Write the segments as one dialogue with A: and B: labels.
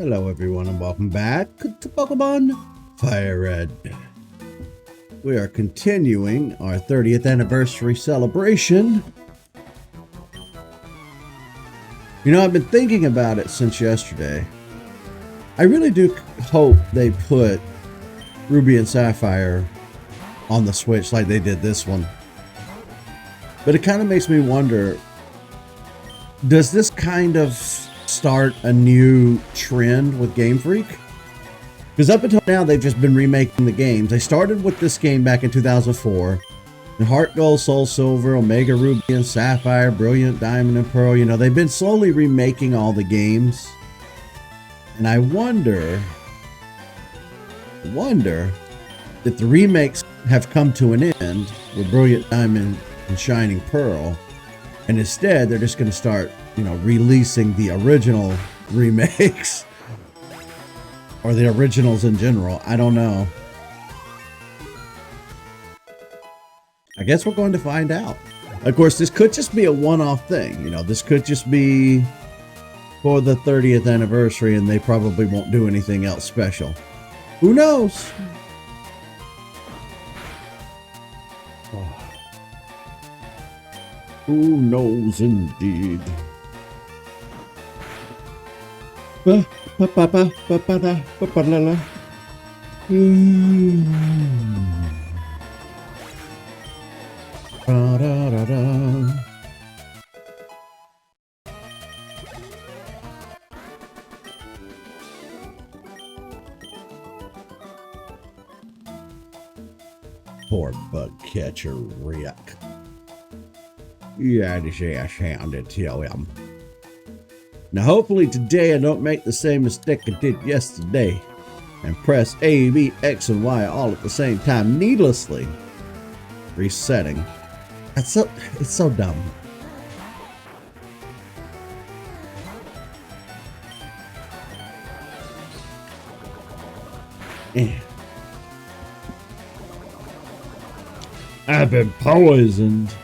A: Hello everyone and welcome back to Pokemon FireRed. We are continuing our 30th anniversary celebration. You know, I've been thinking about it since yesterday. I really do hope they put Ruby and Sapphire on the Switch like they did this one. But it kind of makes me wonder, does this kind of start a new trend with Game Freak? Because up until now, they've just been remaking the games. They started with this game back in 2004. And Heart Gold, Soul Silver, Omega Ruby and Sapphire, Brilliant Diamond and Pearl. You know, they've been slowly remaking all the games. And I wonder if the remakes have come to an end with Brilliant Diamond and Shining Pearl. And instead, they're just going to start, you know, releasing the original remakes. Or the originals in general. I don't know. I guess we're going to find out. Of course, this could just be a one-off thing. You know, this could just be for the 30th anniversary and they probably won't do anything else special. Who knows? Who knows indeed? Poor bug catcher Rick. Yeah, this ass handed to him. Now hopefully today I don't make the same mistake I did yesterday and press A, B, X, and Y all at the same time, needlessly resetting. It's so dumb. I've been poisoned.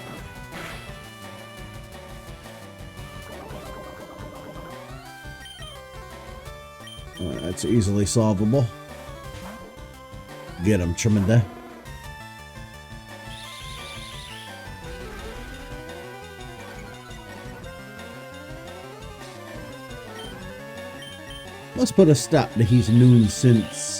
A: That's easily solvable. Get him, Tremenda. Let's put a stop to his nuisance.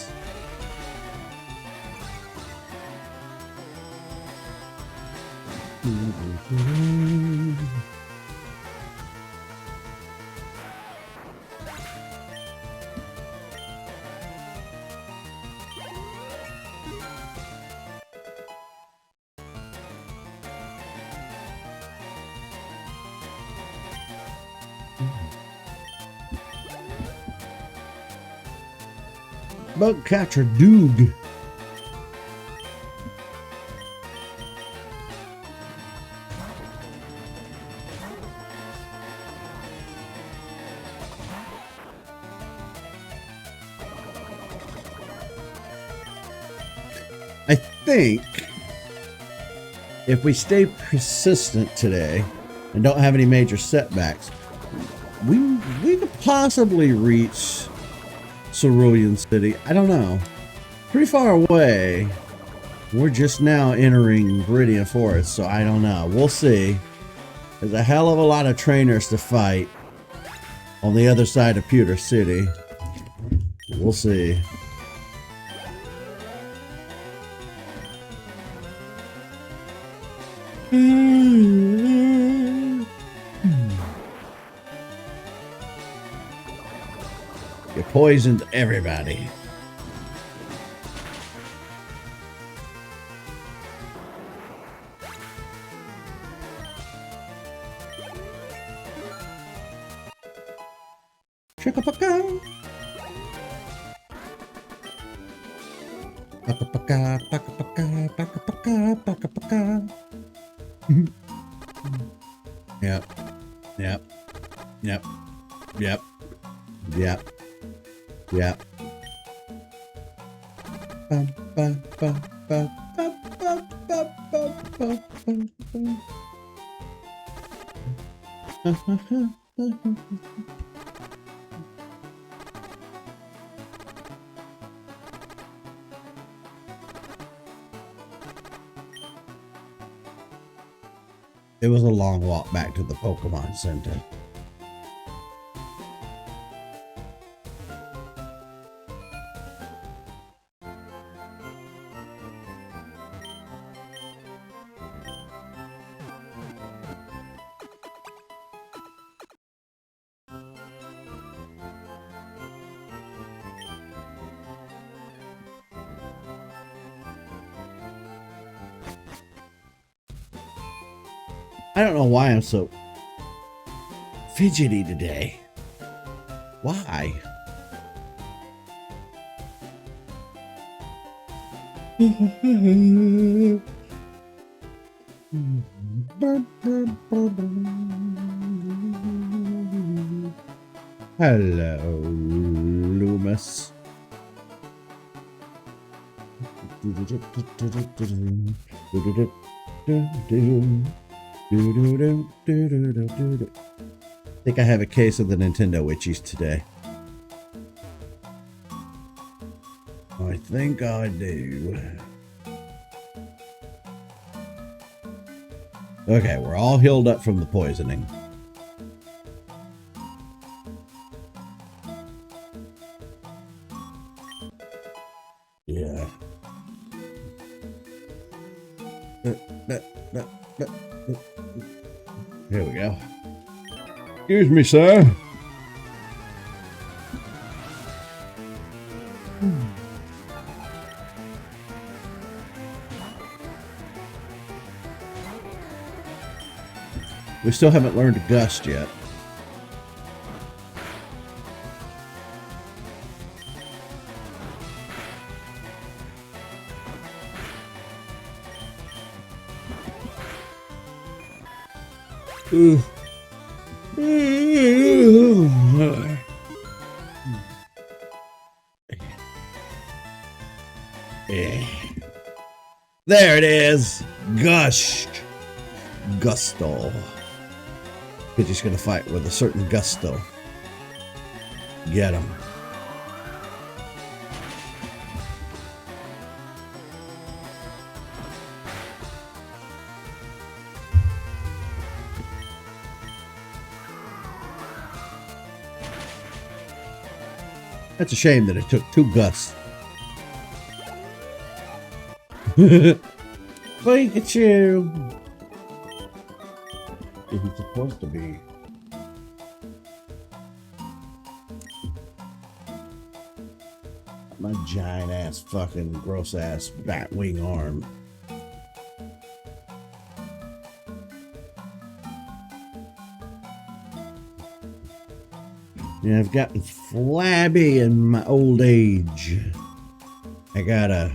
A: Bug catcher Doog. I think if we stay persistent today and don't have any major setbacks, we could possibly reach Cerulean City. I don't know. Pretty far away. We're just now entering Viridian Forest, so I don't know. We'll see. There's a hell of a lot of trainers to fight on the other side of Pewter City. We'll see. You poisoned everybody. Chicka-paka. Paka-paka, paka-paka, paka-paka, paka-paka. Yep. Yep. Yep. Yep. Yep. Yep. It was a long walk back to the Pokemon Center. I don't know why I'm so fidgety today. Why? Hello, Loomis. I think I have a case of the Nintendo Witchies today. I think I do. Okay, we're all healed up from the poisoning. Yeah. Here we go. Excuse me, sir. We still haven't learned to gust yet. Ooh. There it is. Gushed. Gusto. He's just gonna fight with a certain gusto. Get him. That's a shame that it took 2 gusts. Pikachu! Is he supposed to be? My giant ass fucking gross ass bat wing arm. Yeah, I've gotten flabby in my old age. I gotta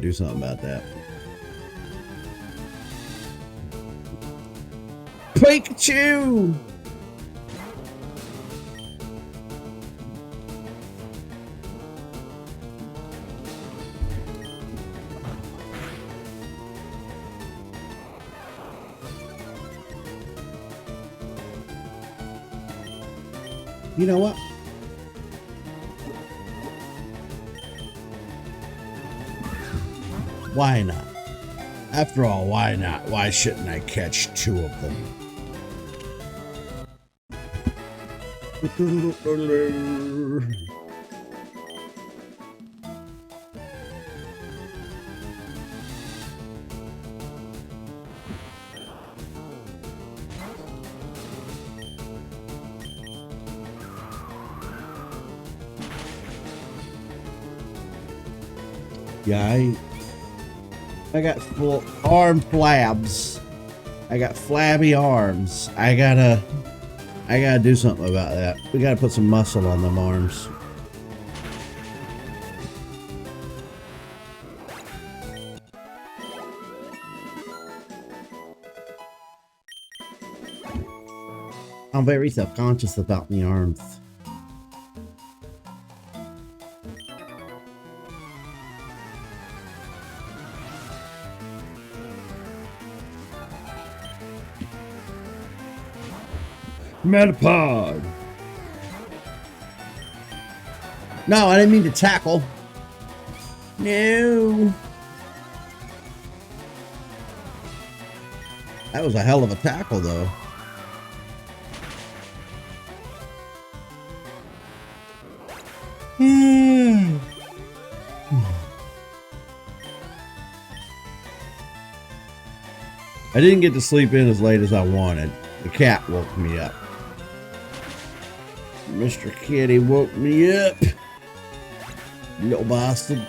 A: do something about that. Pikachu! You know what? Why not? After all, why not? Why shouldn't I catch 2 of them? Yeah, I got full arm flabs. I got flabby arms. I gotta do something about that. We gotta put some muscle on them arms. I'm very self-conscious about the arms. Metapod. No, I didn't mean to tackle. No. That was a hell of a tackle, though. I didn't get to sleep in as late as I wanted. The cat woke me up. Mr. Kitty woke me up. Little bastard.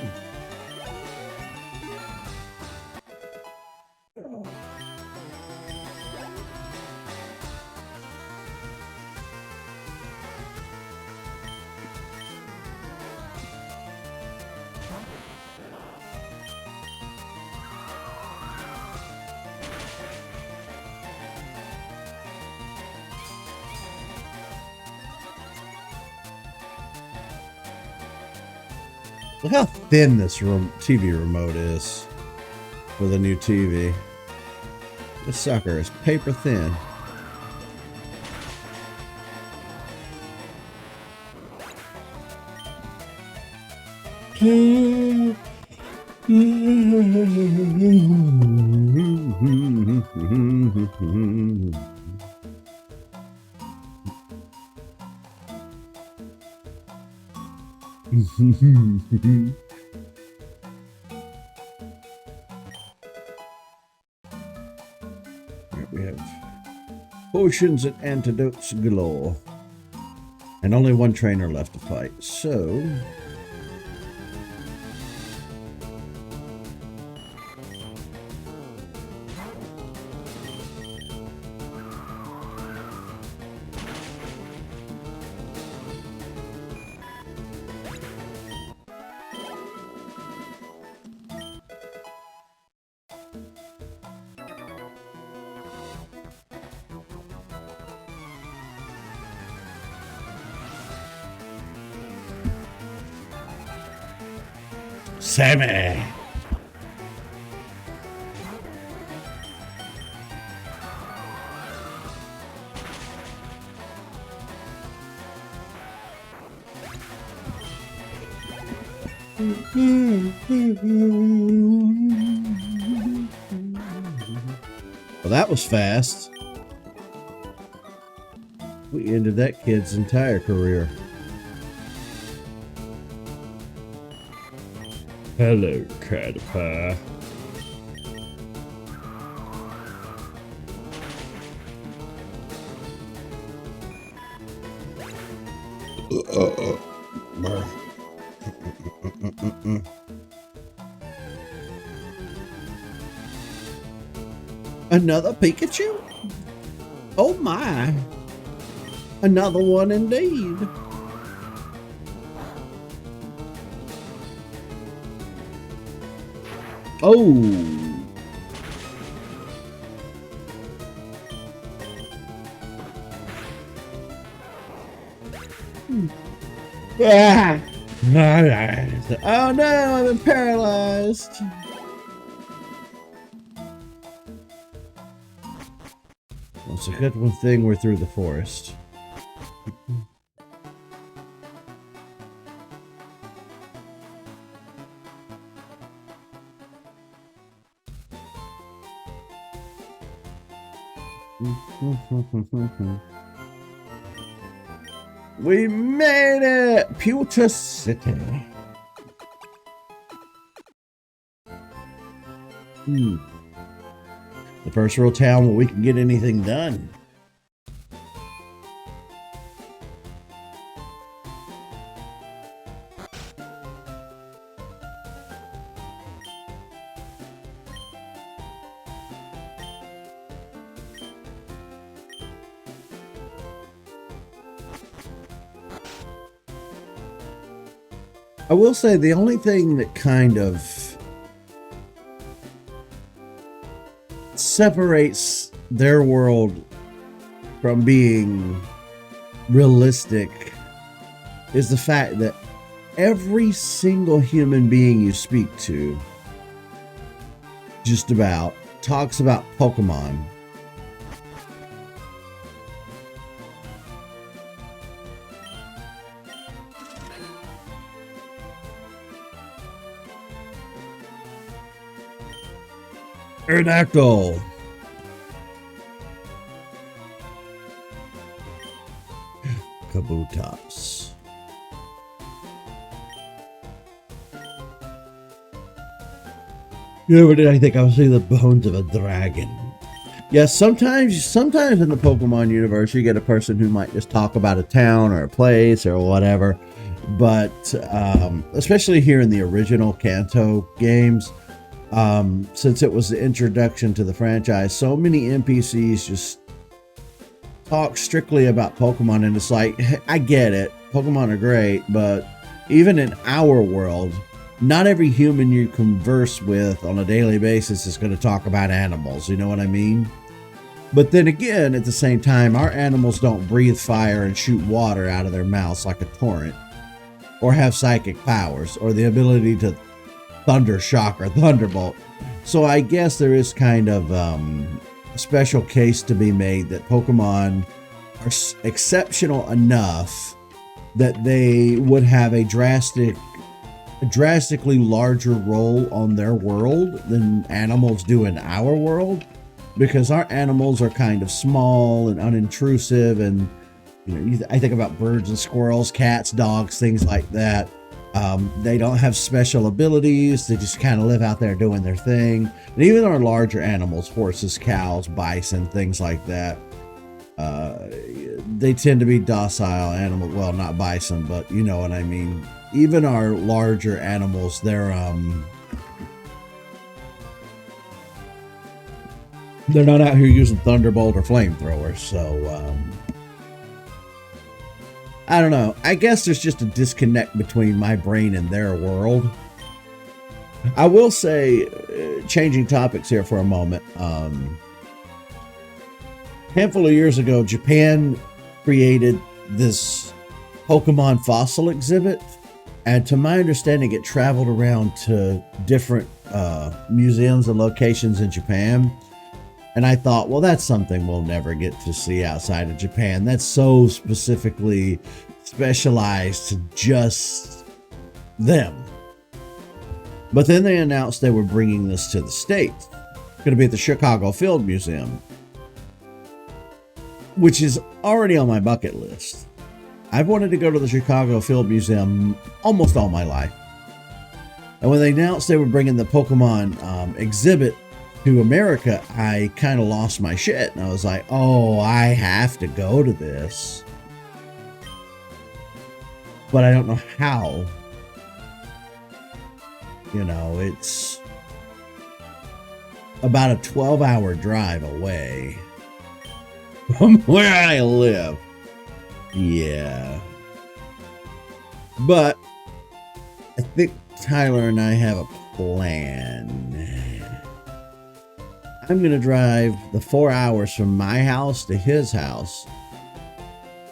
A: Look how thin this TV remote is for the new TV. This sucker is paper thin. Here we have potions and antidotes galore. And only one trainer left to fight, so... Sammy! Well, that was fast. We ended that kid's entire career. Hello, Caterpillar. Another Pikachu? Oh my! Another one indeed. Oh! Ah. Oh no, I've been paralyzed. Well, it's a good one thing we're through the forest. We made it! Pewter City. The first real town where we can get anything done. I will say the only thing that kind of separates their world from being realistic is the fact that every single human being you speak to just about talks about Pokemon. Aerodactyl. Butas. Never did I think I would see the bones of a dragon. Yes, sometimes in the Pokemon universe, you get a person who might just talk about a town or a place or whatever. But especially here in the original Kanto games, since it was the introduction to the franchise, so many NPCs just talk strictly about Pokemon, and it's like, I get it, Pokemon are great, but even in our world, not every human you converse with on a daily basis is going to talk about animals, you know what I mean? But then again, at the same time, our animals don't breathe fire and shoot water out of their mouths like a torrent, or have psychic powers, or the ability to thunder shock or thunderbolt. So I guess there is kind of a special case to be made that Pokemon are exceptional enough that they would have a drastically larger role on their world than animals do in our world, because our animals are kind of small and unintrusive, and I think about birds and squirrels, cats, dogs, things like that. They don't have special abilities. They just kind of live out there doing their thing. And even our larger animals, horses, cows, bison, things like that, they tend to be docile animals. Well, not bison, but you know what I mean. Even our larger animals, they're not out here using thunderbolt or flamethrowers. So I don't know. I guess there's just a disconnect between my brain and their world. I will say, changing topics here for a moment. A handful of years ago, Japan created this Pokemon fossil exhibit. And to my understanding, it traveled around to different museums and locations in Japan. And I thought, well, that's something we'll never get to see outside of Japan. That's so specifically specialized to just them. But then they announced they were bringing this to the States. It's going to be at the Chicago Field Museum, which is already on my bucket list. I've wanted to go to the Chicago Field Museum almost all my life. And when they announced they were bringing the Pokemon exhibit to America, I kind of lost my shit. And I was like, oh, I have to go to this. But I don't know how. It's about a 12-hour drive away from where I live. Yeah. But I think Tyler and I have a plan. I'm going to drive the 4 hours from my house to his house.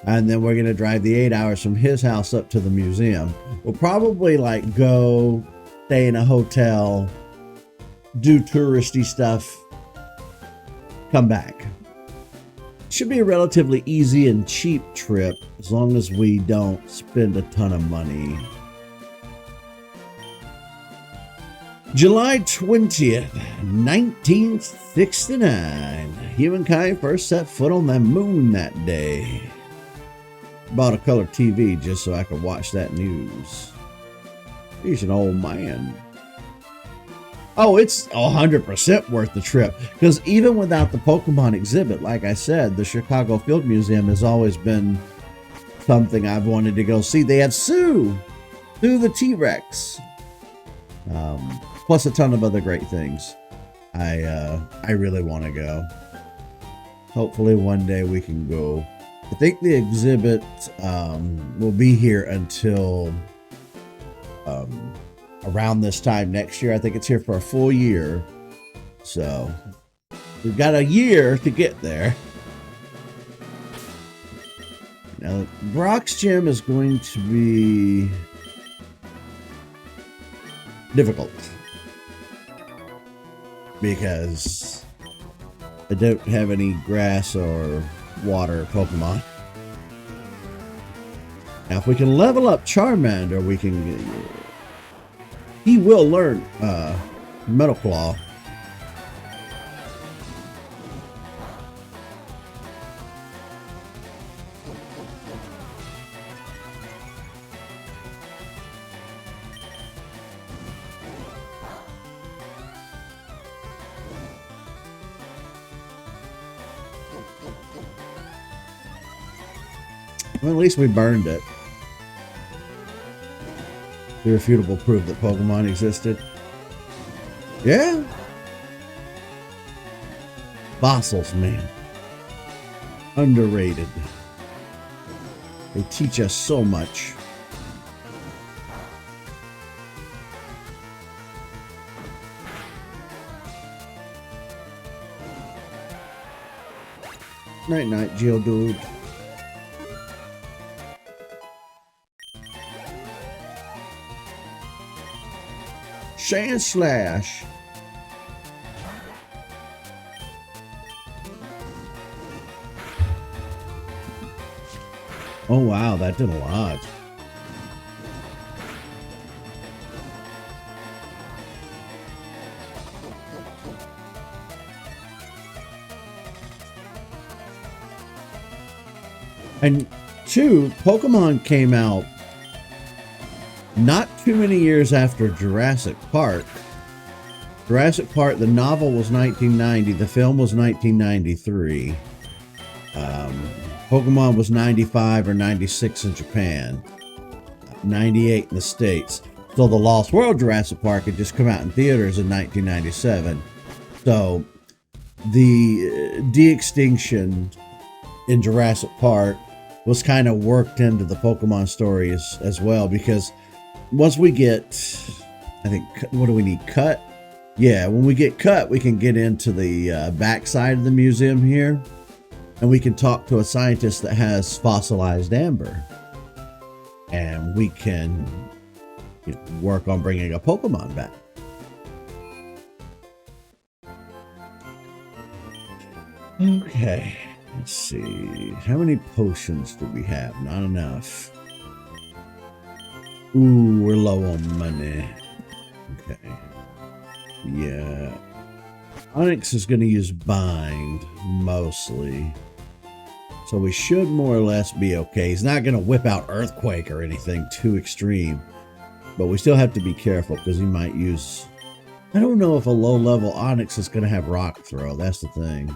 A: And then we're going to drive the 8 hours from his house up to the museum. We'll probably go stay in a hotel, do touristy stuff, come back. Should be a relatively easy and cheap trip as long as we don't spend a ton of money. July 20th, 1969. Humankind first set foot on the moon that day. Bought a color TV just so I could watch that news. He's an old man. Oh, it's 100% worth the trip. Because even without the Pokemon exhibit, like I said, the Chicago Field Museum has always been something I've wanted to go see. They have Sue the T-Rex. Plus a ton of other great things. I really want to go. Hopefully one day we can go. I think the exhibit will be here until around this time next year. I think it's here for a full year. So we've got a year to get there. Now, Brock's Gym is going to be difficult because I don't have any grass or water Pokemon. Now, if we can level up Charmander, we can. He will learn Metal Claw. Well, at least we burned it. Irrefutable proof that Pokemon existed. Yeah. Fossils, man. Underrated. They teach us so much. Night night, Geodude. Sand Slash. Oh wow, that did a lot. And two, Pokemon came out not too many years after Jurassic Park. Jurassic Park, the novel was 1990, the film was 1993. Pokemon was 95 or 96 in Japan, 98 in the States. So the Lost World Jurassic Park had just come out in theaters in 1997. So the de-extinction in Jurassic Park was kind of worked into the Pokemon story as well, because once we get, I think, what do we need? Cut? Yeah, when we get cut, we can get into the backside of the museum here, and we can talk to a scientist that has fossilized amber, and we can work on bringing a Pokemon back. Okay, let's see. How many potions do we have? Not enough. Ooh, we're low on money. Okay. Yeah. Onyx is going to use Bind, mostly. So we should more or less be okay. He's not going to whip out Earthquake or anything too extreme. But we still have to be careful, because he might use... I don't know if a low-level Onyx is going to have Rock Throw. That's the thing.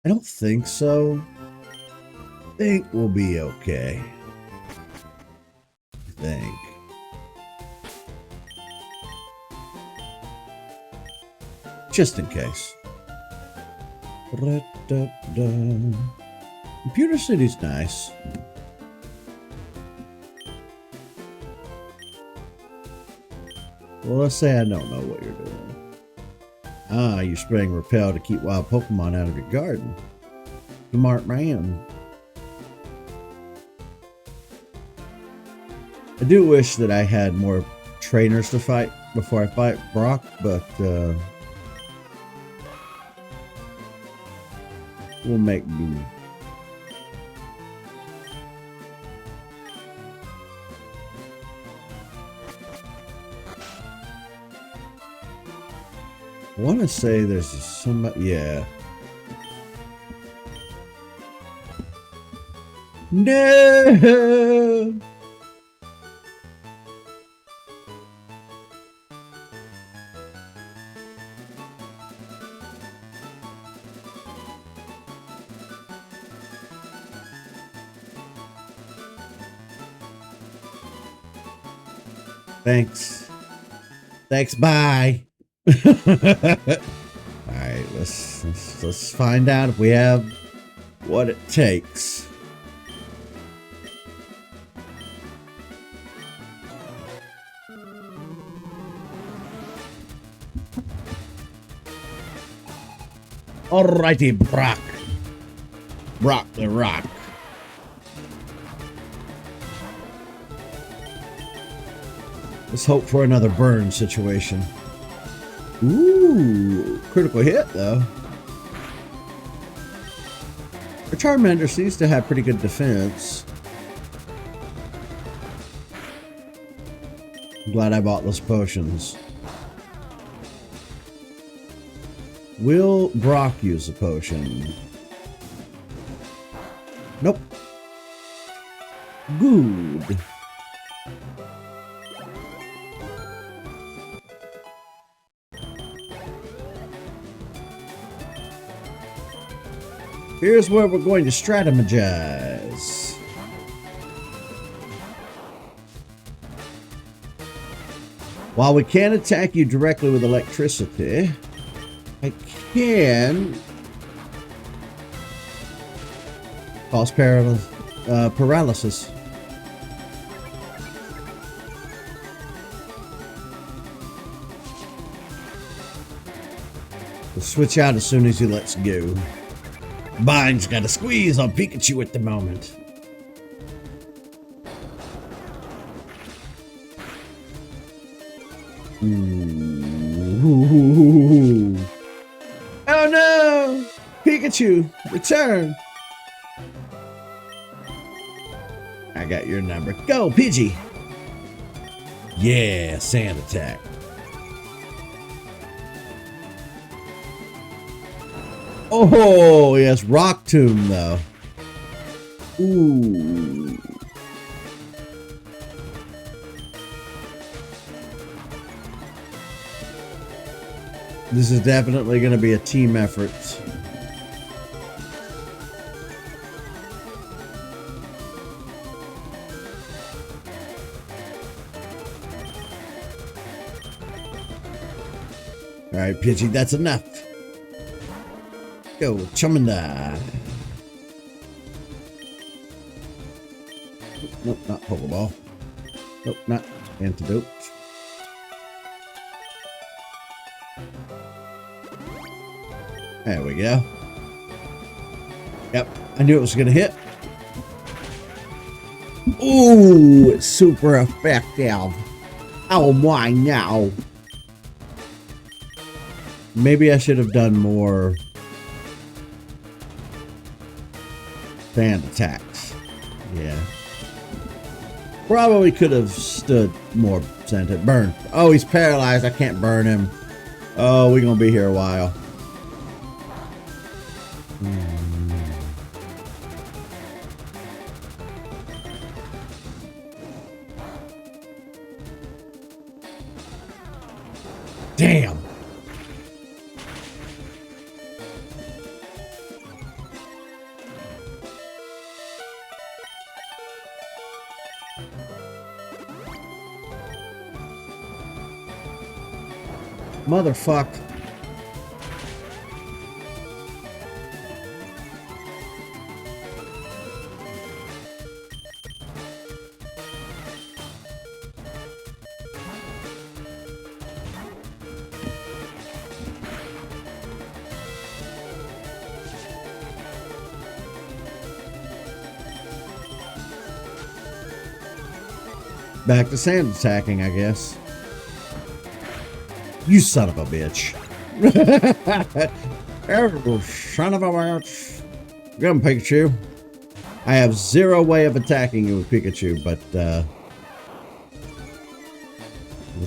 A: I don't think so. I think we'll be okay. I think. Just in case. Computer City's nice. Well, let's say I don't know what you're doing. Ah, you're spraying Repel to keep wild Pokemon out of your garden. Smart man. I do wish that I had more trainers to fight before I fight Brock, but we'll make do. I want to say there's somebody, yeah. No! Thanks. Thanks, bye. Alright, let's find out if we have what it takes. Alrighty, Brock. Brock the Rock. Let's hope for another burn situation. Ooh, critical hit though. The Charmander seems to have pretty good defense. I'm glad I bought those potions. Will Brock use a potion? Nope. Good. Here's where we're going to strategize. While we can't attack you directly with electricity, I can cause paralysis. We'll switch out as soon as he lets go. Bind's got a squeeze on Pikachu at the moment. Ooh. Oh no! Pikachu, return! I got your number. Go, Pidgey! Yeah, sand attack. Oh, yes, Rock Tomb, though. Ooh. This is definitely going to be a team effort. All right, Pidgey, that's enough. Go, Charmander. Nope, not Pokeball. Nope, not Antidote. There we go. Yep, I knew it was going to hit. Ooh, it's super effective. Oh my, now. Maybe I should have done more sand attacks. Yeah. Probably could have stood more sand. Burn. Oh, he's paralyzed. I can't burn him. Oh, we're going to be here a while. Damn. Motherfuck. Back to sand attacking, I guess. You son of a bitch. Son of a bitch. Come, Pikachu. I have zero way of attacking you with Pikachu, but we'll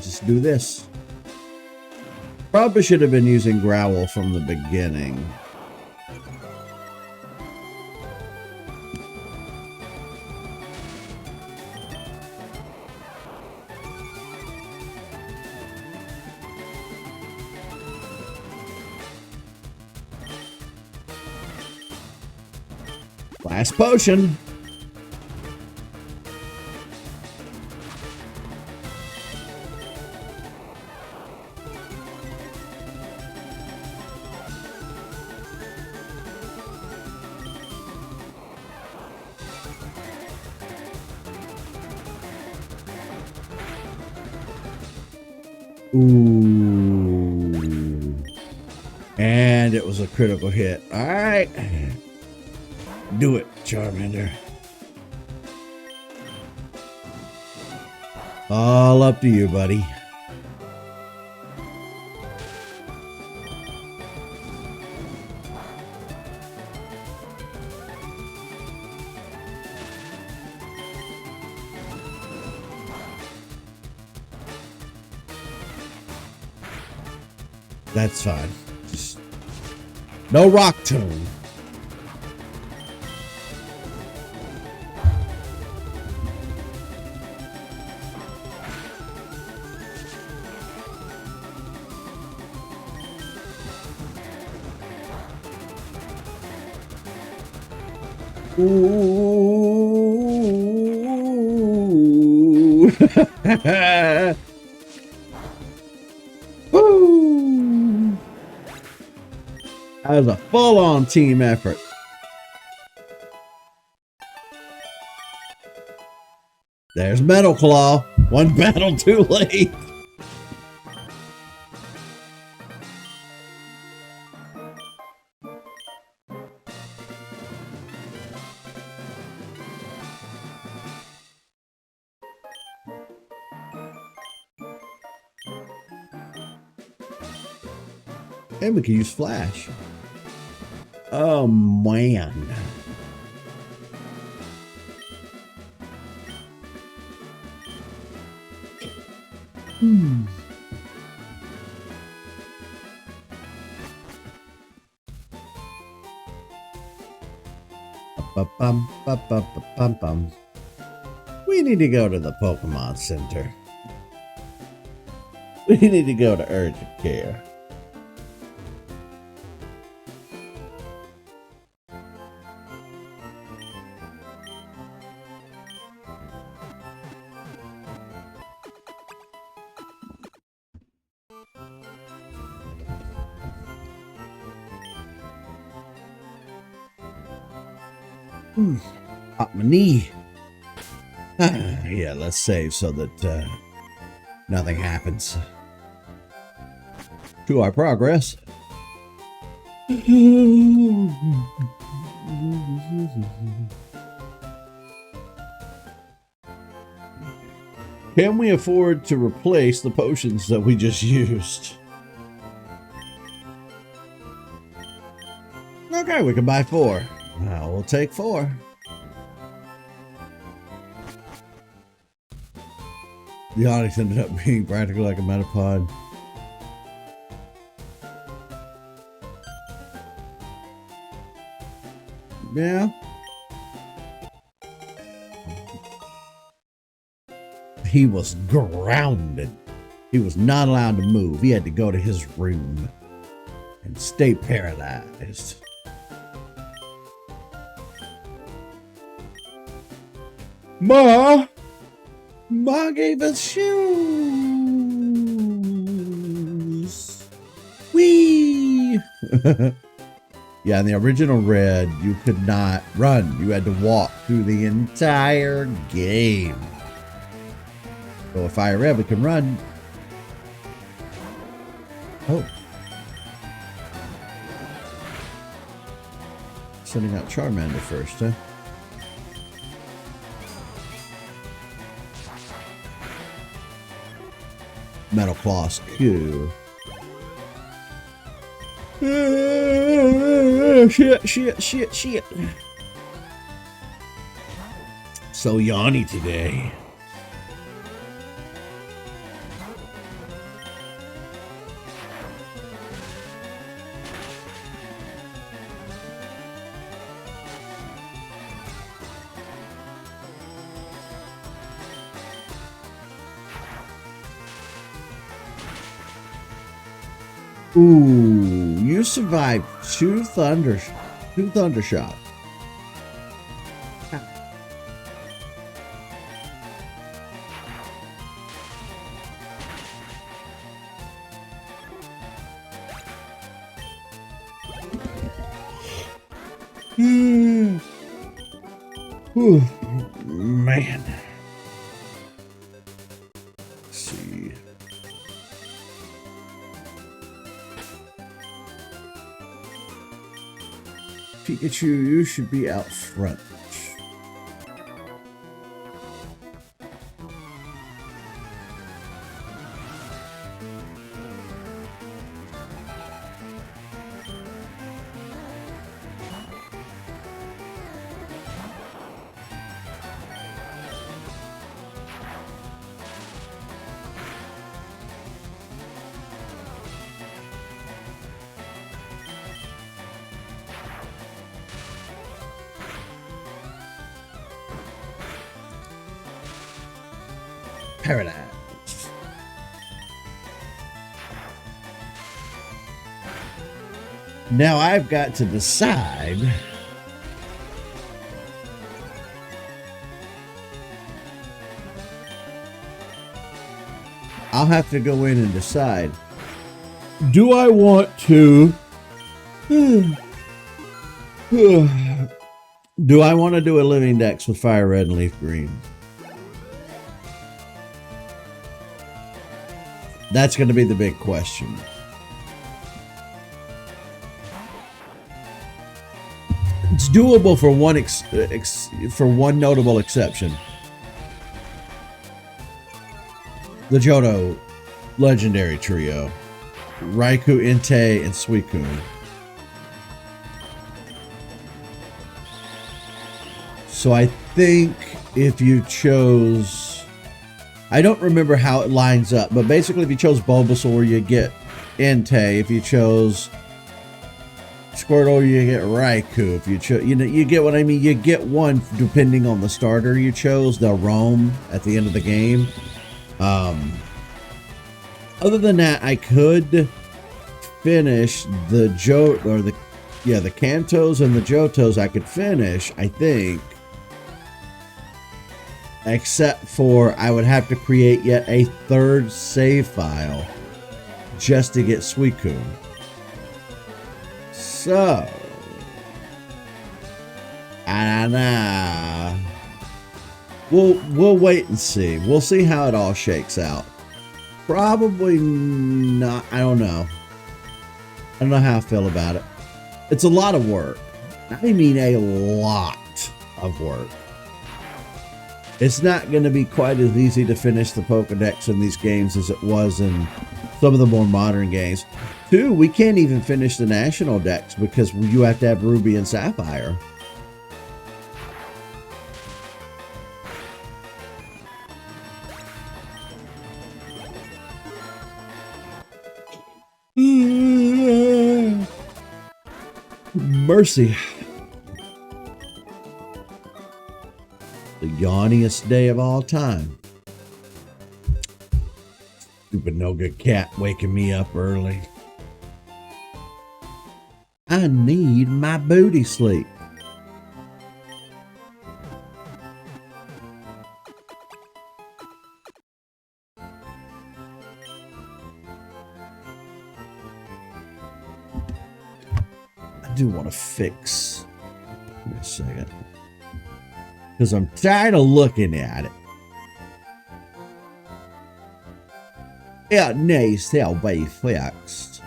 A: just do this. Probably should have been using Growl from the beginning. Last potion. Ooh. And it was a critical hit. All right. Do it, Charmander. All up to you, buddy. That's fine. Just no Rock Tomb. Ooh. was a full-on team effort. There's Metal Claw. One battle too late. And we can use Flash. Oh, man. Bum. We need to go to the Pokemon Center. We need to go to urgent care. Pop my knee. Yeah, let's save so that nothing happens to our progress. Can we afford to replace the potions that we just used? Okay, we can buy 4. We'll take 4. The Onyx ended up being practically like a Metapod. Yeah. He was grounded. He was not allowed to move. He had to go to his room and stay paralyzed. Ma gave us shoes. Whee! Yeah, in the original Red, you could not run. You had to walk through the entire game. So if FireRed, we can run. Oh. Sending out Charmander first, huh? Metal Claw's Q. Shit. So yawny today. Ooh, you survived 2 thunder shots. Ooh, man. Let's see. Pikachu, you should be out front. Paradise. Now I've got to decide I'll have to go in and decide. Do I want to Do I want to do a living dex with fire red and leaf green? That's going to be the big question. It's doable for one notable exception. The Johto legendary trio, Raikou, Entei, and Suicune. So I think if you chose, I don't remember how it lines up, but basically if you chose Bulbasaur, you get Entei. If you chose Squirtle, you get Raikou. If you chose, you get what I mean. You get one depending on the starter you chose. They'll roam at the end of the game. Other than that, I could finish the Kantos and the Johtos. I could finish, I think, except for I would have to create yet a third save file just to get Suicune. So, I don't know. We'll wait and see. We'll see how it all shakes out. Probably not. I don't know. I don't know how I feel about it. It's a lot of work. I mean a lot of work. It's not going to be quite as easy to finish the Pokedex in these games as it was in some of the more modern games. 2, we can't even finish the National Dex because you have to have Ruby and Sapphire. Mercy. The yawniest day of all time. Stupid no good cat waking me up early. I need my booty sleep. I do want to fix. Give me a second. Because I'm tired of looking at it. It needs to be fixed.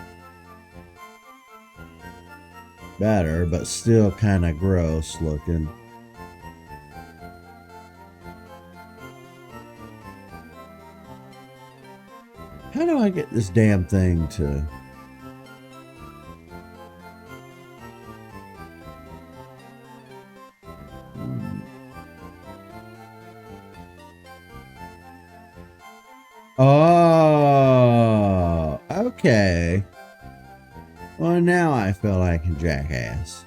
A: Better, but still kind of gross looking. How do I get this damn thing to... Oh, okay. Well, now I feel like a jackass.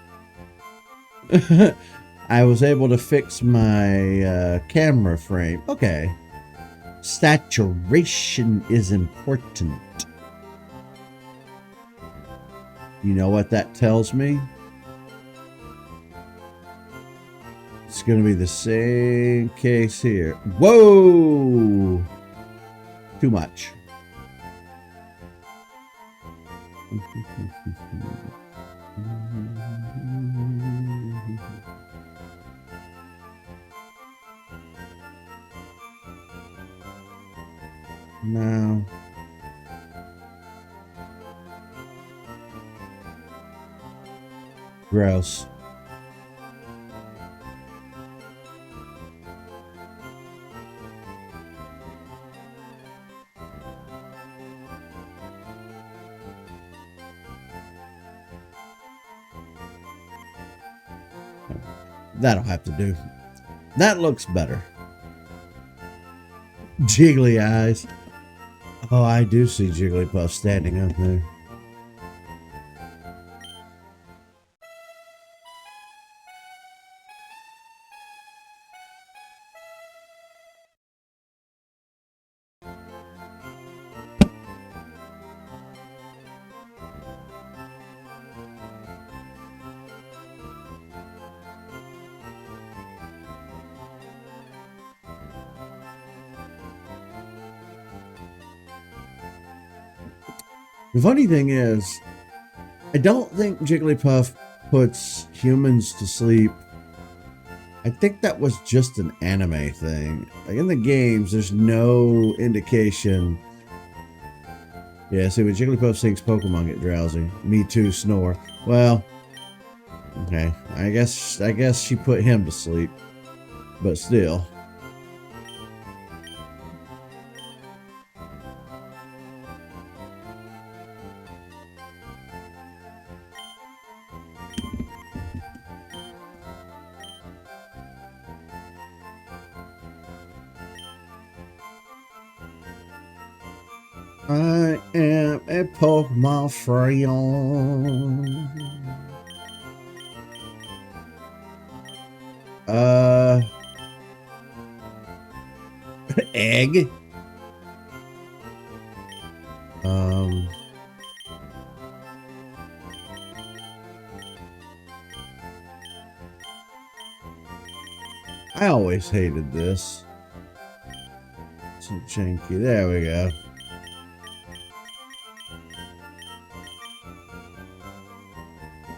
A: I was able to fix my camera frame. Okay. Saturation is important. You know what that tells me? It's going to be the same case here. Whoa! Too much. No. Gross. That'll have to do. That looks better. Jiggly eyes. Oh, I do see Jigglypuff standing up there. The funny thing is, I don't think Jigglypuff puts humans to sleep. I think that was just an anime thing. Like in the games, there's no indication. Yeah, see, when Jigglypuff sings, Pokemon get drowsy. Me too, snore. Well, okay. I guess she put him to sleep. But still. I am a Pokemon friend. Egg. I always hated this. Some Chinky. There we go.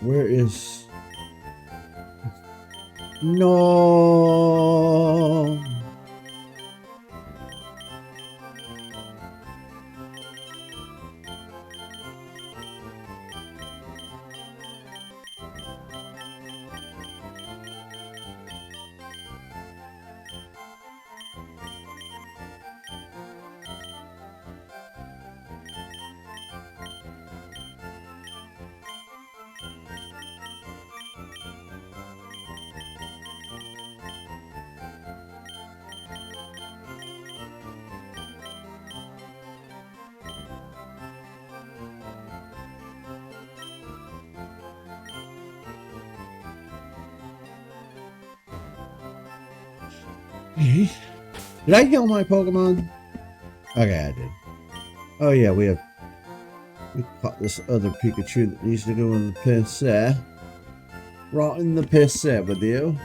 A: Where is... No. Did I kill my Pokemon? Okay, I did. Oh yeah, we caught this other Pikachu that needs to go in the piss. Right in the piss with you.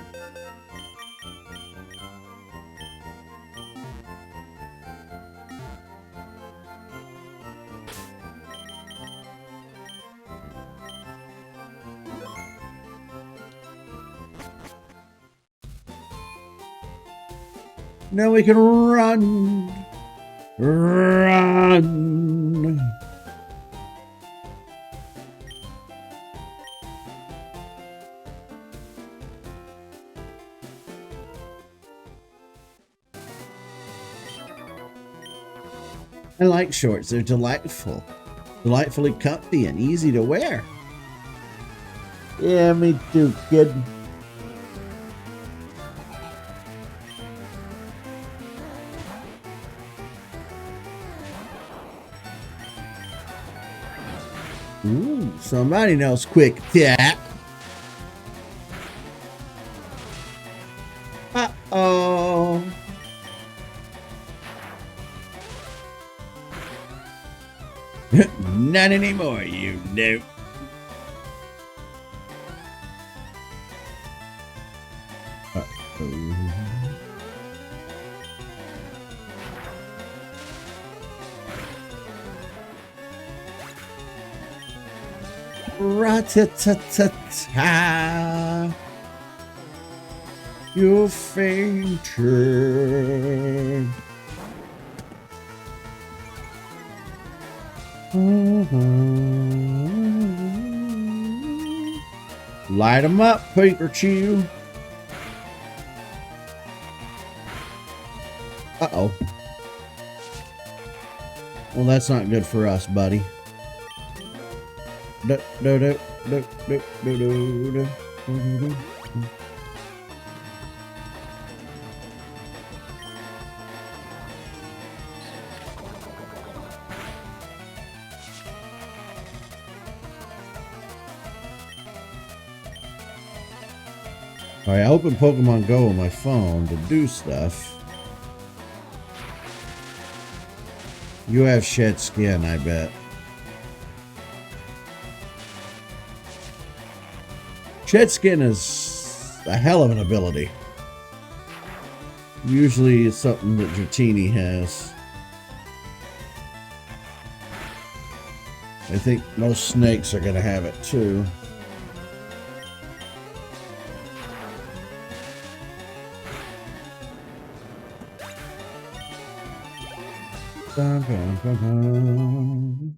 A: Now we can run. Run. I like shorts. They're delightful. Delightfully comfy and easy to wear. Yeah, me too, kid. Ooh, somebody knows quick tap. Uh-oh. Not anymore, you know. Ra-ta-ta-ta-ta. You fainted. Light 'em up, Pikachu. Uh-oh. Well, that's not good for us, buddy. I open Pokemon Go on my phone to do stuff. You have shed skin, I bet. Shed skin is a hell of an ability. Usually it's something that Dratini has. I think most snakes are gonna have it too. Dun, dun, dun, dun.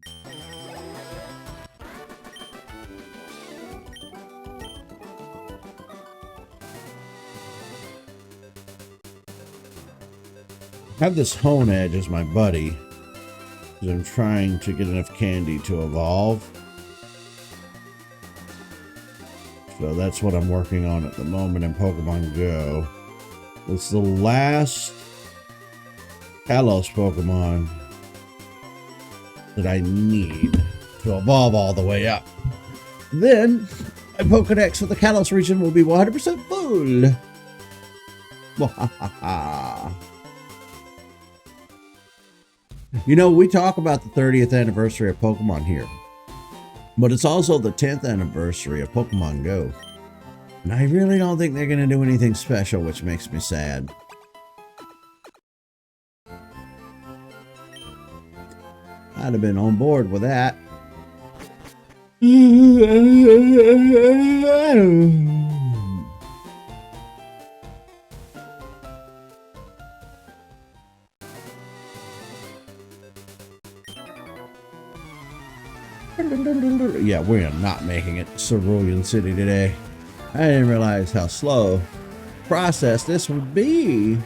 A: I have this Hone Edge as my buddy because I'm trying to get enough candy to evolve. So that's what I'm working on at the moment in Pokemon Go. It's the last Kalos Pokemon that I need to evolve all the way up. Then my Pokedex for the Kalos region will be 100% full. You know, we talk about the 30th anniversary of Pokemon here, but it's also the 10th anniversary of Pokemon Go. And I really don't think they're going to do anything special, which makes me sad. I'd have been on board with that. Yeah, we're not making it to Cerulean City today. I didn't realize how slow process this would be.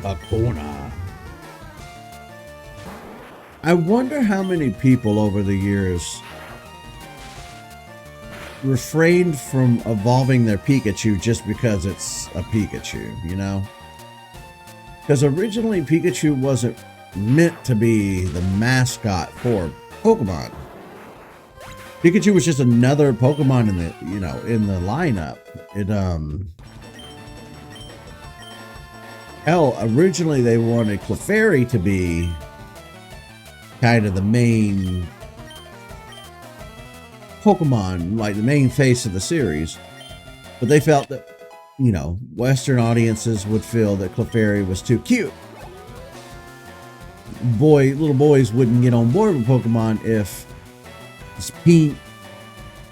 A: A corner. I wonder how many people over the years refrained from evolving their Pikachu just because it's a Pikachu, you know? Because originally Pikachu wasn't meant to be the mascot for Pokemon. Pikachu was just another Pokemon in the, you know, in the lineup. Hell, originally they wanted Clefairy to be kind of the main Pokemon, like the main face of the series. But they felt that, you know, Western audiences would feel that Clefairy was too cute. Little boys wouldn't get on board with Pokemon if this pink,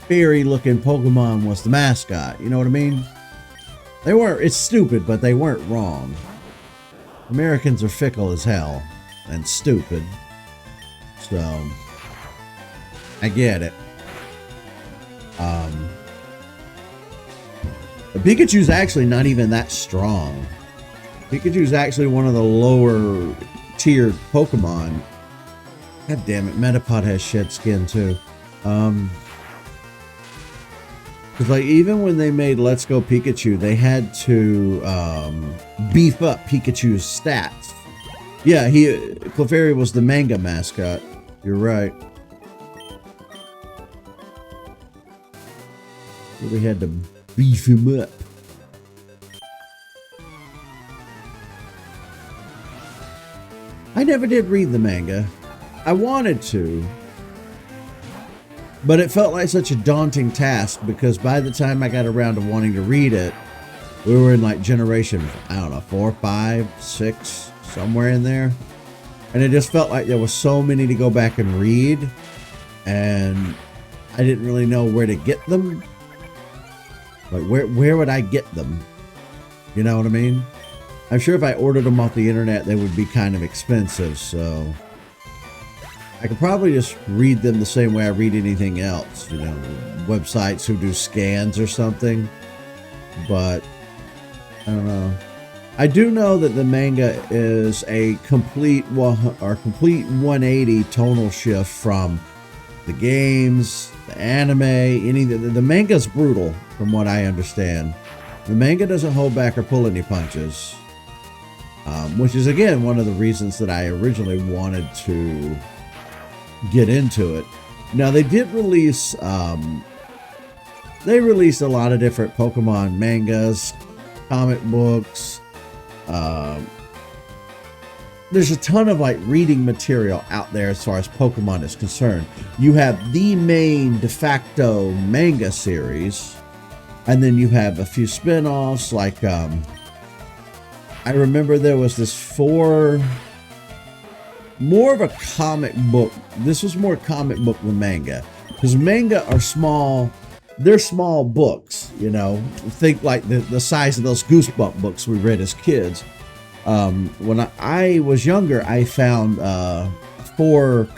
A: fairy-looking Pokemon was the mascot. You know what I mean? They weren't, it's stupid, but they weren't wrong. Americans are fickle as hell and stupid. So, I get it. But Pikachu's actually not even that strong. Pikachu's actually one of the lower tiered Pokemon. God damn it, Metapod has shed skin too. Because like even when they made Let's Go Pikachu, they had to beef up Pikachu's stats. Yeah, Clefairy was the manga mascot. You're right. So they had to beef him up. I never did read the manga. I wanted to. But it felt like such a daunting task because by the time I got around to wanting to read it, we were in like generation, I don't know, 4, 5, 6, somewhere in there. And it just felt like there was so many to go back and read. And I didn't really know where to get them. Like, where would I get them? You know what I mean? I'm sure if I ordered them off the internet, they would be kind of expensive, so I could probably just read them the same way I read anything else, you know, websites who do scans or something, but I don't know. I do know that the manga is a complete 180 tonal shift from the games, the anime, the manga's brutal from what I understand. The manga doesn't hold back or pull any punches, which is again one of the reasons that I originally wanted to get into it. Now they did release, they released a lot of different Pokemon mangas, comic books. There's a ton of like reading material out there as far as Pokemon is concerned. You have the main de facto manga series, and then you have a few spin-offs like I remember there was this more of a comic book. This was more comic book than manga, because manga are small. They're small books, you know. Think like the size of those Goosebump books we read as kids. When I was younger, I found 4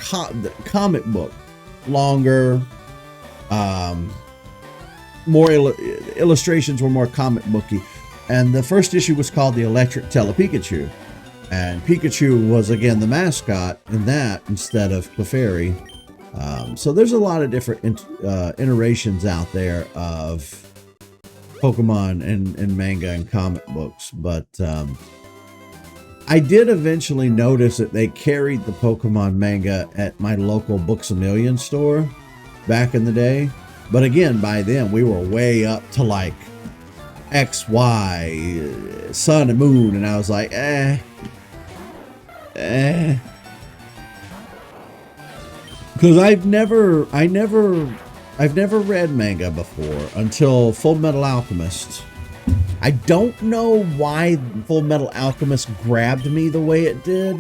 A: comic book, longer, more illustrations were more comic booky, and the first issue was called The Electric Telepikachu, and Pikachu was again the mascot in that instead of Clefairy. So there's a lot of different iterations out there of Pokemon in manga and comic books, but I did eventually notice that they carried the Pokemon manga at my local Books A Million store back in the day. But again, by then we were way up to like X, Y, Sun and Moon, and I was like, because I've never read manga before until Full Metal Alchemist. I don't know why Full Metal Alchemist grabbed me the way it did.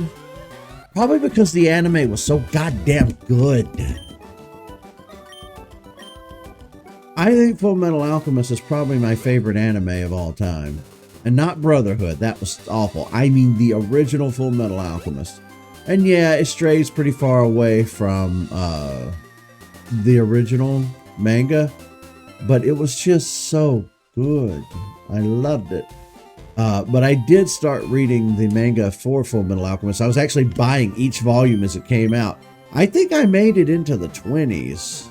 A: Probably because the anime was so goddamn good. I think Full Metal Alchemist is probably my favorite anime of all time. And not Brotherhood, that was awful. I mean the original Full Metal Alchemist. And yeah, it strays pretty far away from the original manga, but it was just so good. I loved it. But I did start reading the manga for Full Metal Alchemist. I was actually buying each volume as it came out. I think I made it into the 20s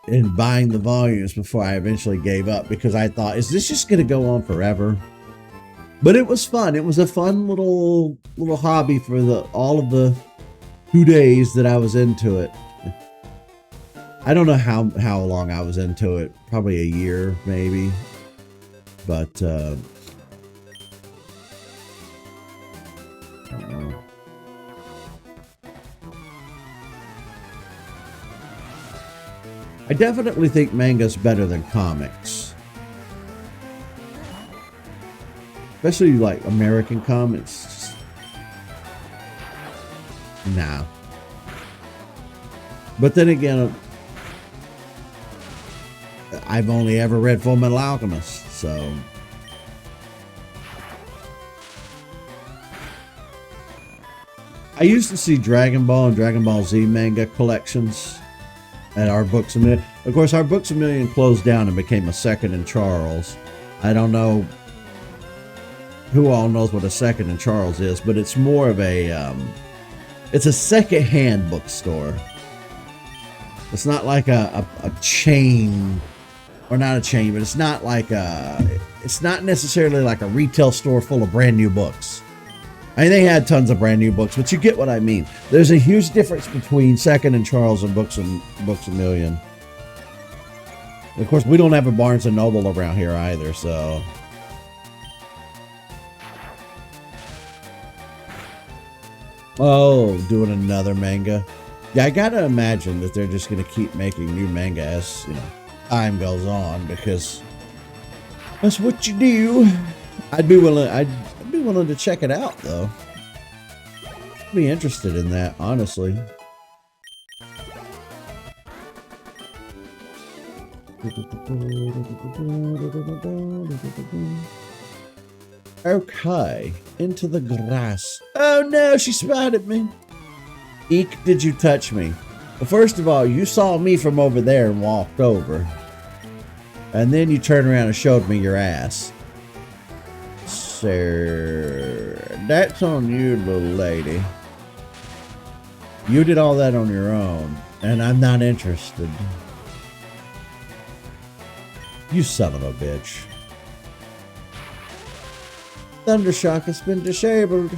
A: in buying the volumes before I eventually gave up, because I thought, is this just going to go on forever? But it was fun. It was a fun little hobby for all of the 2 days that I was into it. I don't know how long I was into it. Probably a year, maybe. But I don't know. I definitely think manga's better than comics. Especially like American comics. Nah. But then again, I've only ever read Full Metal Alchemist, so I used to see Dragon Ball and Dragon Ball Z manga collections at our Books A Million. Of course, our Books A Million closed down and became a Second and Charles. I don't know who all knows what a Second and Charles is, but it's more of a it's a second-hand bookstore. It's not like a chain, or not a chain, but it's not like it's not necessarily like a retail store full of brand new books. I mean, they had tons of brand new books, but you get what I mean. There's a huge difference between Second and Charles and Books A Million. Of course, we don't have a Barnes and Noble around here either, so. Oh, doing another manga. Yeah, I gotta imagine that they're just gonna keep making new manga as, you know, time goes on, because that's what you do. I'd be willing to check it out, though. I'd be interested in that, honestly. Okay, into the grass. Oh no, she spotted me. Eek, did you touch me? Well, first of all, you saw me from over there and walked over. And then you turned around and showed me your ass. Sir, that's on you, little lady. You did all that on your own. And I'm not interested. You son of a bitch. Thundershock has been disabled.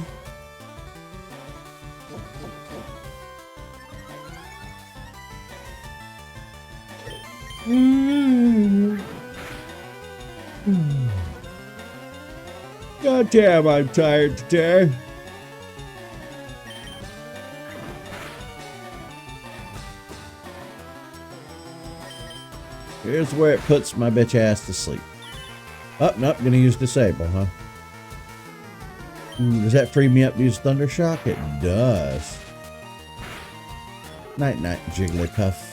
A: God damn, I'm tired today. Here's where it puts my bitch ass to sleep. Oh, nope, gonna use disable, huh? Does that free me up to use Thundershock? It does. Night night, Jigglypuff.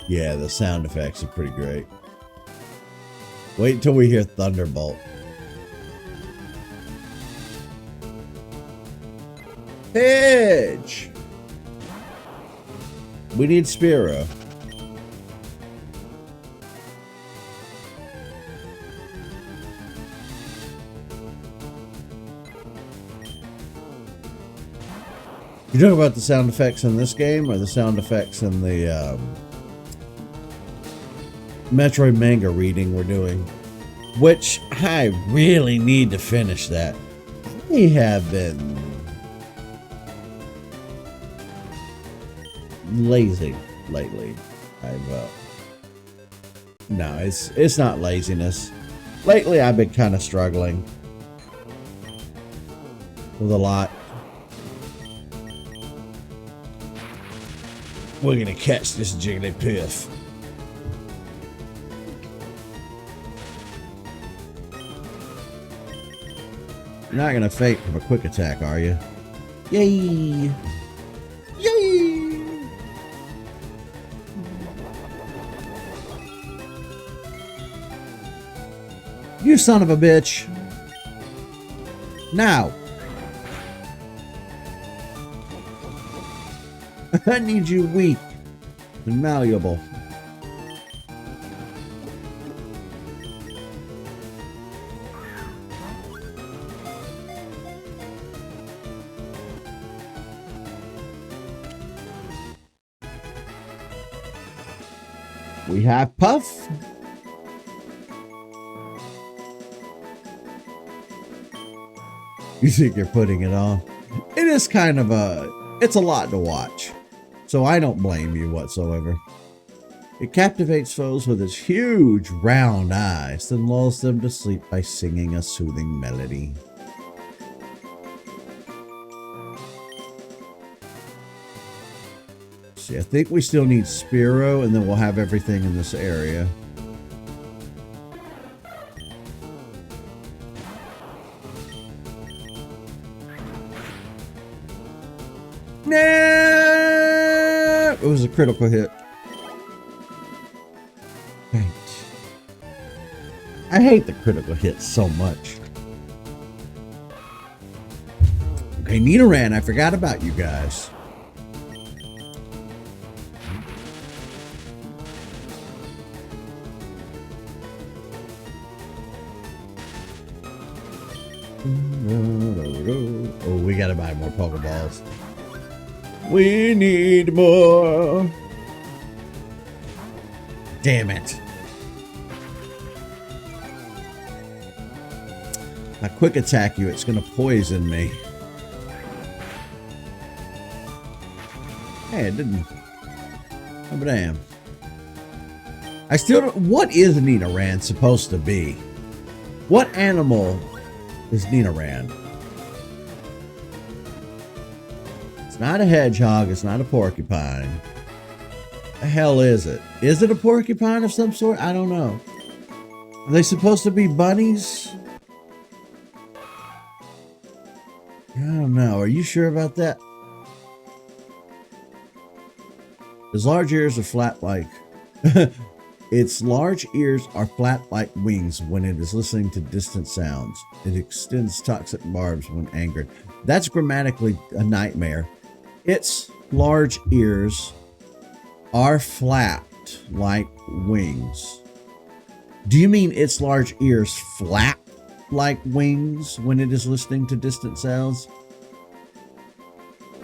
A: Yeah, the sound effects are pretty great. Wait until we hear Thunderbolt. Edge! We need Spearow. You talking about the sound effects in this game or the sound effects in the Metroid manga reading we're doing? Which I really need to finish that. I have been lazy lately. No, it's not laziness. Lately I've been kind of struggling with a lot. We're gonna catch this Jigglypuff. You're not gonna fake from a quick attack, are you? Yay! Yay! You son of a bitch! Now! I need you weak and malleable. We have Puff. You think you're putting it on? It is kind of it's a lot to watch. So I don't blame you whatsoever. It captivates foes with its huge round eyes, then lulls them to sleep by singing a soothing melody. See, I think we still need Spearow, and then we'll have everything in this area. No! It was a critical hit. I hate the critical hits so much. Okay, Nidoran, I forgot about you guys. Oh, we gotta buy more Pokeballs. We need more. Damn it. I quick attack you, it's gonna poison me. Hey, it didn't. Oh, but I am. I still don't. What is Nidoran supposed to be? What animal is Nidoran? It's not a hedgehog, it's not a porcupine. The hell is it? Is it a porcupine of some sort? I don't know. Are they supposed to be bunnies? I don't know. Are you sure about that? Its large ears are flat like... Its large ears are flat like wings when it is listening to distant sounds. It extends toxic barbs when angered. That's grammatically a nightmare. Its large ears are flat like wings. Do you mean its large ears flap like wings when it is listening to distant sounds?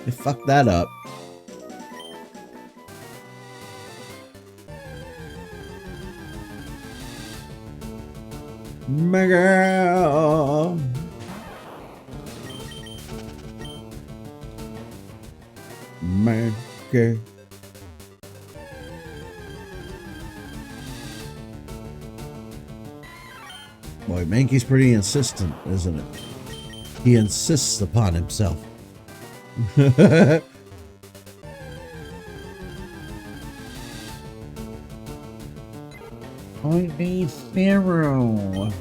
A: They fucked that up. Mega. Mega. Boy, Mankey's pretty insistent, isn't it? He insists upon himself. I need Pharaoh.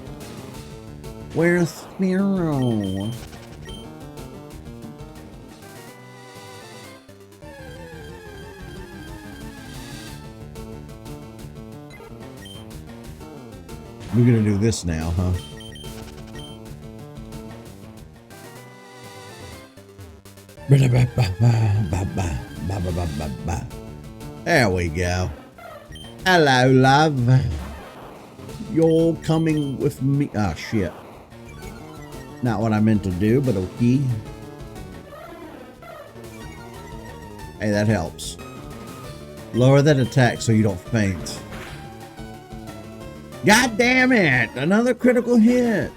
A: Where's Pharaoh? We're gonna do this now, huh? There we go. Hello, love. You're coming with me. Ah, shit. Not what I meant to do, but okay. Hey, that helps. Lower that attack so you don't faint. God damn it! Another critical hit!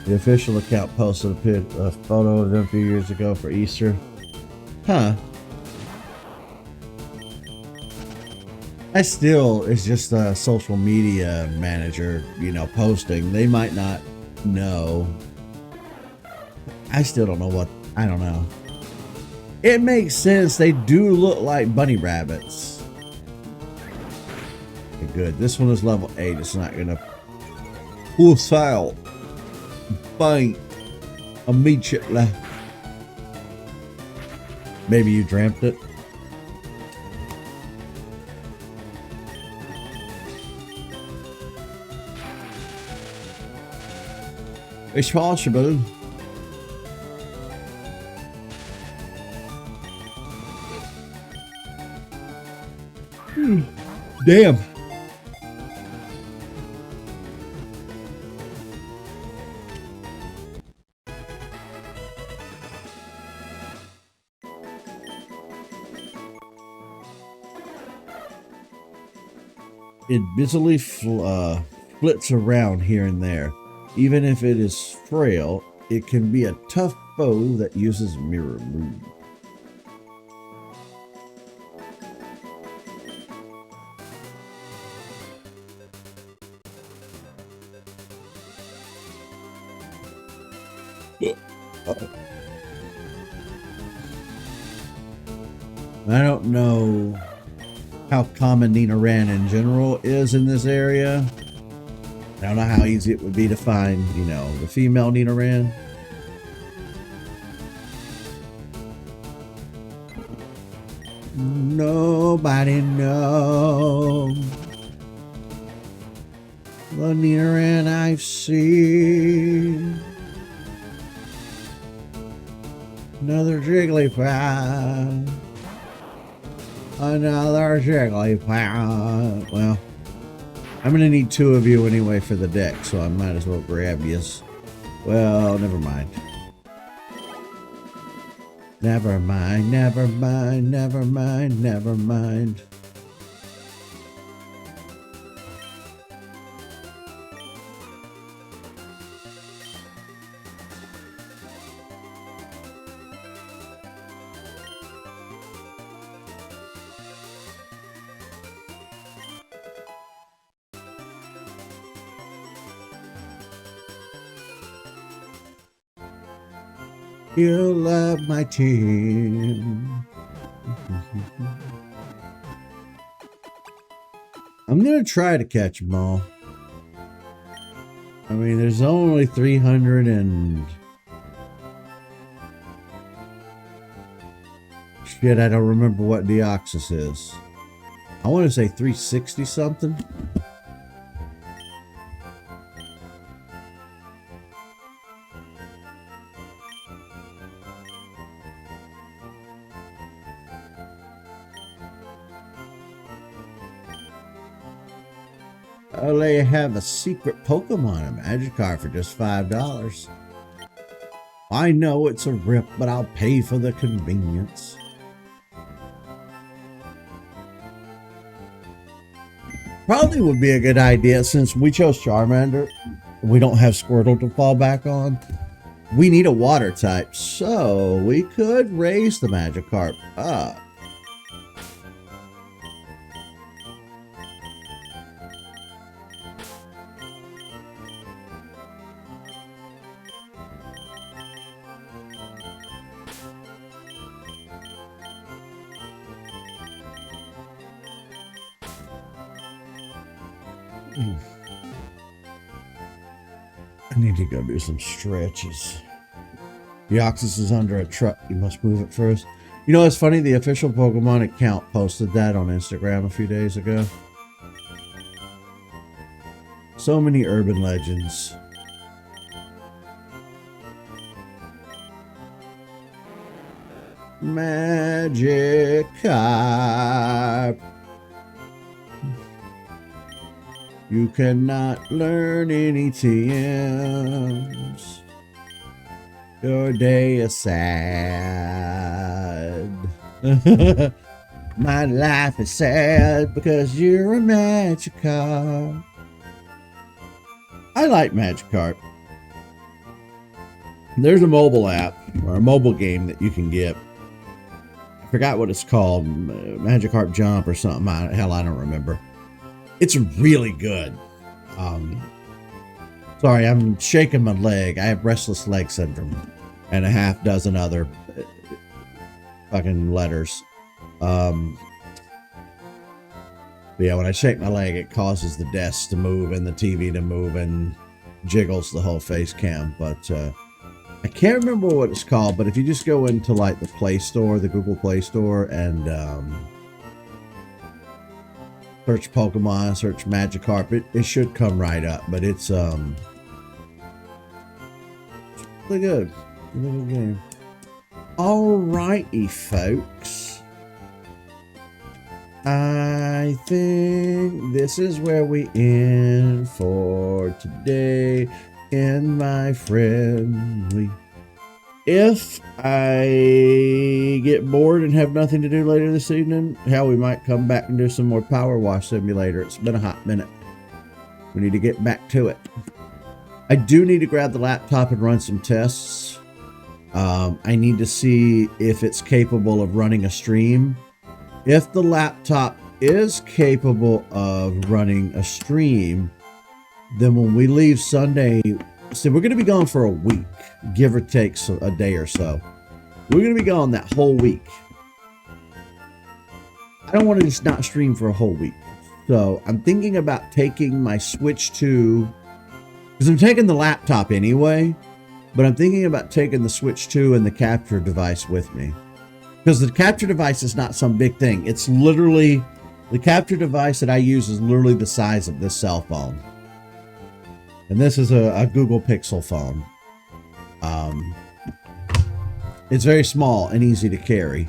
A: The official account posted a photo of them a few years ago for Easter. Huh. I still, it's just a social media manager, you know, posting. They might not know. I still don't know what, I don't know. It makes sense. They do look like bunny rabbits. Okay, good. This one is level 8. It's not gonna push out. Bite immediately. Maybe you dreamt it. It's possible. Damn. It busily flits around here and there. Even if it is frail, it can be a tough foe that uses mirror move. I don't know how common Nidoran in general is in this area. I don't know how easy it would be to find, you know, the female Nidoran. Nobody knows the Nidoran I've seen. Another Jigglypuff. Another Jigglypuff. Well, I'm gonna need 2 of you anyway for the deck, so I might as well grab yous. Well, never mind. Never mind, never mind, never mind, never mind. You love my team. I'm gonna try to catch them all. I mean, there's only 300 and... Shit, I don't remember what Deoxys is. I want to say 360 something. Oh, they have a secret Pokemon in Magikarp for just $5. I know it's a rip, but I'll pay for the convenience. Probably would be a good idea since we chose Charmander. We don't have Squirtle to fall back on. We need a water type, so we could raise the Magikarp up. I need to go do some stretches. Deoxys is under a truck. You must move it first. You know, it's funny. The official Pokemon account posted that on Instagram a few days ago. So many urban legends. Magikarp. You cannot learn any TMs. Your day is sad. My life is sad because you're a Magikarp. I like Magikarp. There's a mobile app or a mobile game that you can get. I forgot what it's called. Magikarp Jump or something. Hell, I don't remember. It's really good. Sorry, I'm shaking my leg. I have restless leg syndrome and a half dozen other fucking letters. But yeah, when I shake my leg, it causes the desk to move and the TV to move and jiggles the whole face cam. But I can't remember what it's called. But if you just go into like the Play Store, the Google Play Store, and search Pokemon, search Magikarp, it should come right up. But it's really good. Really good game. Alrighty, folks. I think this is where we end for today. And my friendly. If I get bored and have nothing to do later this evening, hell, we might come back and do some more Power Wash Simulator. It's been a hot minute. We need to get back to it. I do need to grab the laptop and run some tests. I need to see if it's capable of running a stream. If the laptop is capable of running a stream, then when we leave Sunday, so we're going to be gone for a week, give or take a day or so. We're going to be gone that whole week. I don't want to just not stream for a whole week. So I'm thinking about taking my Switch 2, because I'm taking the laptop anyway, but I'm thinking about taking the Switch 2 and the capture device with me. Because the capture device is not some big thing. It's literally, the capture device that I use is literally the size of this cell phone. And this is a Google Pixel phone. It's very small and easy to carry.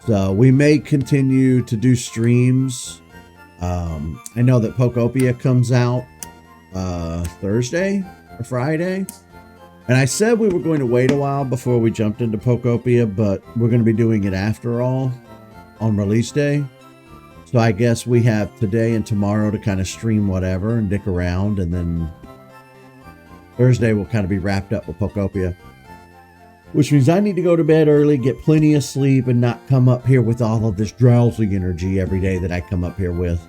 A: So we may continue to do streams. I know that Pokopia comes out Thursday or Friday. And I said we were going to wait a while before we jumped into Pokopia, but we're going to be doing it after all on release day. So I guess we have today and tomorrow to kind of stream whatever and dick around. And then Thursday we'll kind of be wrapped up with Pokopia. Which means I need to go to bed early, get plenty of sleep, and not come up here with all of this drowsy energy every day that I come up here with.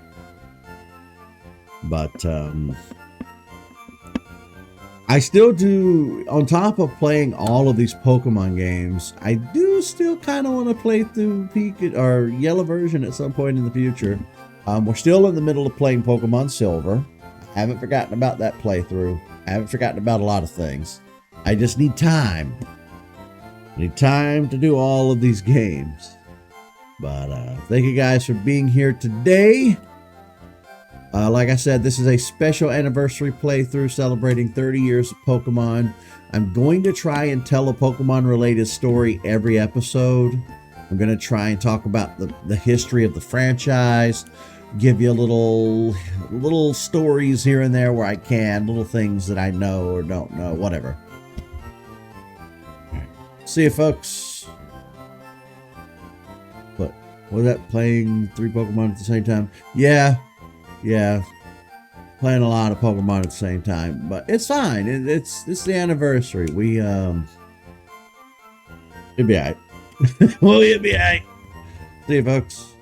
A: But I still do, on top of playing all of these Pokemon games, I do still kind of want to play through or Yellow version at some point in the future. We're still in the middle of playing Pokemon Silver. I haven't forgotten about that playthrough. I haven't forgotten about a lot of things. I just need time. I need time to do all of these games. But thank you guys for being here today. Like I said, this is a special anniversary playthrough celebrating 30 years of Pokemon. I'm going to try and tell a Pokemon-related story every episode. I'm going to try and talk about the history of the franchise. give you little stories here and there where I can, little things that I know or don't know, whatever. All right. See you, folks. But was that playing 3 Pokemon at the same time? Yeah. Playing a lot of Pokemon at the same time, but it's fine. It's the anniversary. It'll be alright. Well, it'll be alright. See you, folks.